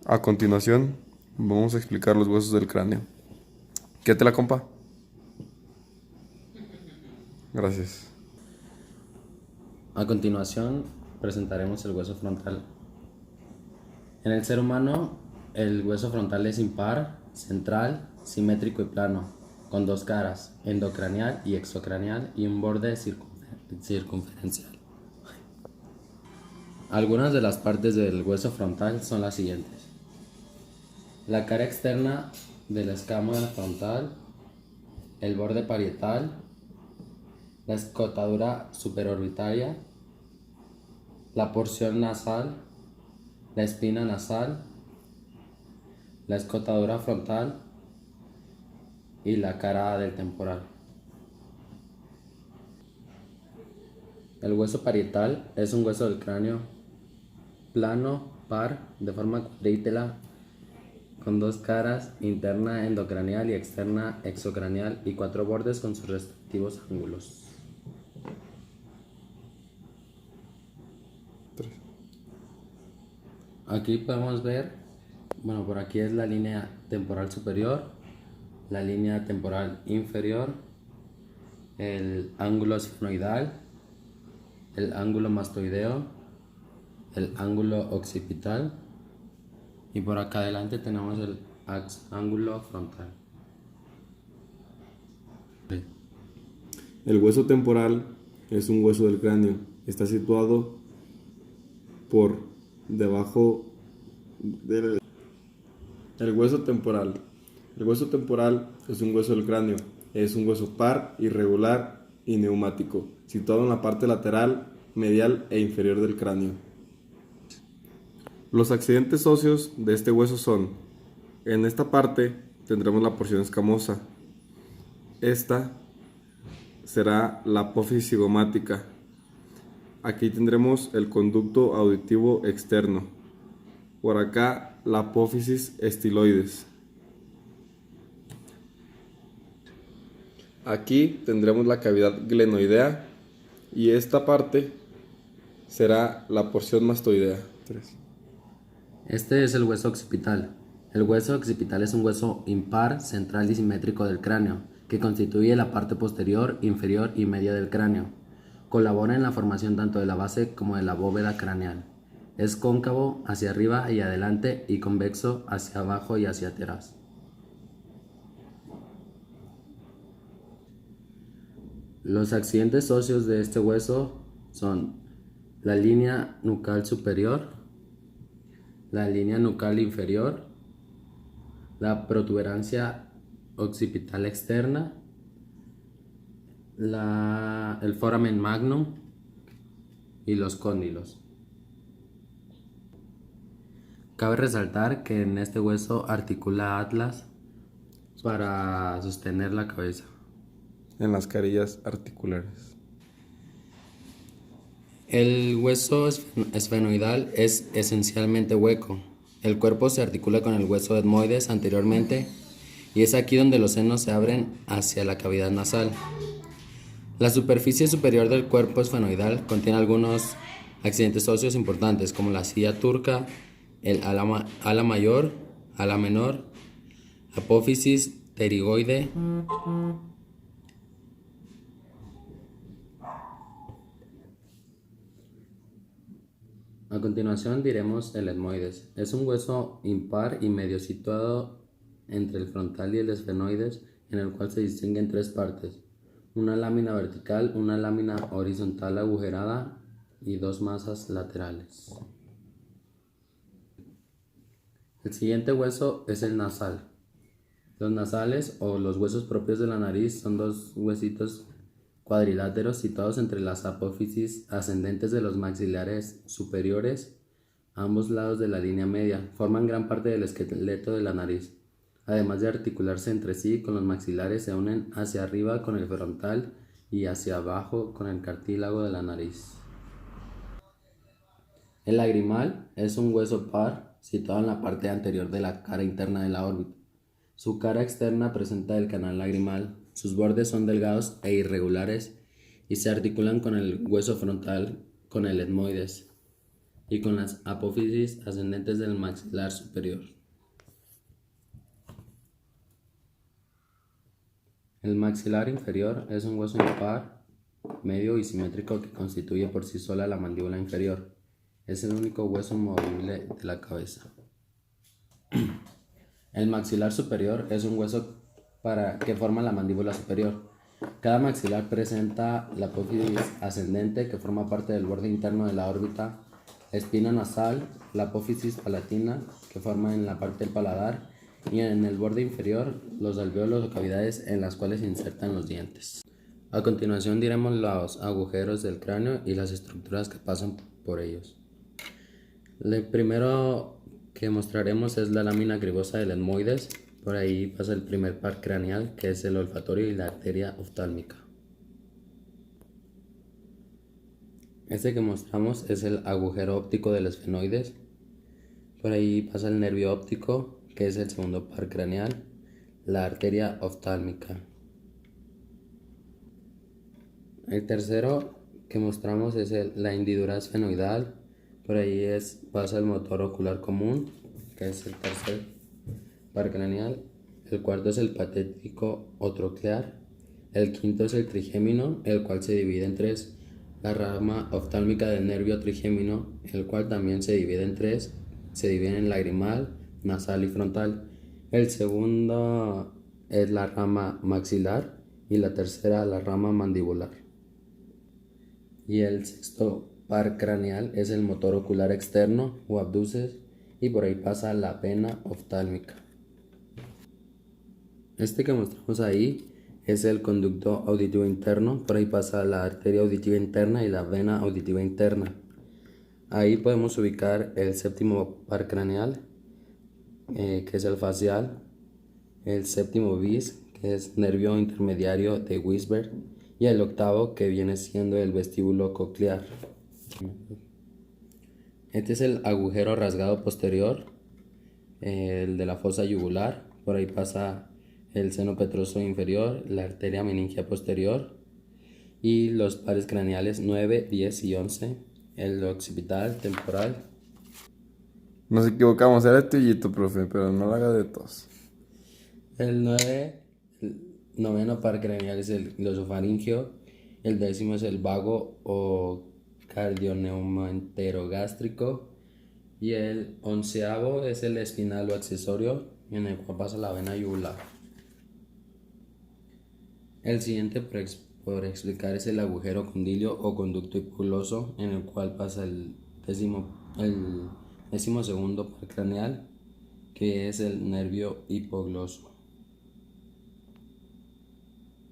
A continuación, vamos a explicar los huesos del cráneo. ¿Qué te la compa? Gracias. A continuación, presentaremos el hueso frontal. En el ser humano, el hueso frontal es impar, central, simétrico y plano, con dos caras, endocranial y exocranial, y un borde circunferencial. Algunas de las partes del hueso frontal son las siguientes: la cara externa de la escama frontal, el borde parietal, la escotadura superorbitaria, la porción nasal, la espina nasal, la escotadura frontal y la cara del temporal. El hueso parietal es un hueso del cráneo plano, par, de forma cuadrítela, con dos caras, interna endocranial y externa exocranial, y cuatro bordes con sus respectivos ángulos. Aquí podemos ver, por aquí es la línea temporal superior, la línea temporal inferior, el ángulo esfenoidal, el ángulo mastoideo, el ángulo occipital, y por acá adelante tenemos el ángulo frontal. El hueso temporal es un hueso del cráneo. Está situado por debajo del... El hueso temporal. El hueso temporal es un hueso del cráneo. Es un hueso par, irregular y neumático, situado en la parte lateral, medial e inferior del cráneo. Los accidentes óseos de este hueso son: en esta parte tendremos la porción escamosa. Esta será la apófisis cigomática. Aquí tendremos el conducto auditivo externo. Por acá la apófisis estiloides. Aquí tendremos la cavidad glenoidea y esta parte será la porción mastoidea. Este es el hueso occipital. El hueso occipital es un hueso impar, central y simétrico del cráneo, que constituye la parte posterior, inferior y media del cráneo. Colabora en la formación tanto de la base como de la bóveda craneal. Es cóncavo hacia arriba y adelante y convexo hacia abajo y hacia atrás. Los accidentes óseos de este hueso son la línea nucal superior, la línea nucal inferior, la protuberancia occipital externa, el foramen magnum y los cóndilos. Cabe resaltar que en este hueso articula atlas para sostener la cabeza. En las carillas articulares. El hueso esfenoidal es esencialmente hueco. El cuerpo se articula con el hueso etmoides anteriormente y es aquí donde los senos se abren hacia la cavidad nasal. La superficie superior del cuerpo esfenoidal contiene algunos accidentes óseos importantes, como la silla turca, el ala mayor, ala menor, apófisis pterigoide, A continuación diremos el etmoides. Es un hueso impar y medio situado entre el frontal y el esfenoides, en el cual se distinguen tres partes: una lámina vertical, una lámina horizontal agujerada y dos masas laterales. El siguiente hueso es el nasal. Los nasales, o los huesos propios de la nariz, son dos huesitos cuadriláteros situados entre las apófisis ascendentes de los maxilares superiores, a ambos lados de la línea media. Forman gran parte del esqueleto de la nariz. Además de articularse entre sí con los maxilares, se unen hacia arriba con el frontal y hacia abajo con el cartílago de la nariz. El lagrimal es un hueso par situado en la parte anterior de la cara interna de la órbita. Su cara externa presenta el canal lagrimal. Sus bordes son delgados e irregulares y se articulan con el hueso frontal con el etmoides, y con las apófisis ascendentes del maxilar superior. El maxilar inferior es un hueso impar, medio y simétrico que constituye por sí sola la mandíbula inferior. Es el único hueso movible de la cabeza. El maxilar superior es un hueso que forma la mandíbula superior. Cada maxilar presenta la apófisis ascendente que forma parte del borde interno de la órbita, la espina nasal, la apófisis palatina que forma en la parte del paladar y en el borde inferior los alvéolos o cavidades en las cuales se insertan los dientes. A continuación diremos los agujeros del cráneo y las estructuras que pasan por ellos. El primero que mostraremos es la lámina gribosa del etmoides. Por ahí pasa el primer par craneal, que es el olfatorio y la arteria oftálmica. Este que mostramos es el agujero óptico del esfenoides. Por ahí pasa el nervio óptico, que es el segundo par craneal, la arteria oftálmica. El tercero que mostramos es la hendidura esfenoidal. Por ahí pasa el motor ocular común, que es el tercer par craneal. El cuarto es el patético o troclear. El quinto es el trigémino, el cual se divide en tres. La rama oftálmica del nervio trigémino, el cual también se divide en tres. Se divide en lagrimal, nasal y frontal. El segundo es la rama maxilar y la tercera la rama mandibular. Y el sexto par craneal es el motor ocular externo o abduces, y por ahí pasa la vena oftálmica. Este que mostramos ahí es el conducto auditivo interno. Por ahí pasa la arteria auditiva interna y la vena auditiva interna. Ahí podemos ubicar el séptimo par craneal, que es el facial, el séptimo bis, que es nervio intermediario de Wisberg, y el octavo, que viene siendo el vestíbulo coclear. Este es el agujero rasgado posterior, el de la fosa yugular. Por ahí pasa el seno petroso inferior, la arteria meningia posterior y los pares craneales 9, 10 y 11, el occipital, temporal. Nos equivocamos, era el tuyito, profe, pero no lo haga de tos. El noveno par craneal es el glosofaringeo, el décimo es el vago o cardioneumoenterogástrico y el onceavo es el espinal o accesorio, en el cual pasa la vena yugular. El siguiente por explicar es el agujero condilio o conducto hipoglóso, en el cual pasa el décimo segundo par craneal, que es el nervio hipogloso.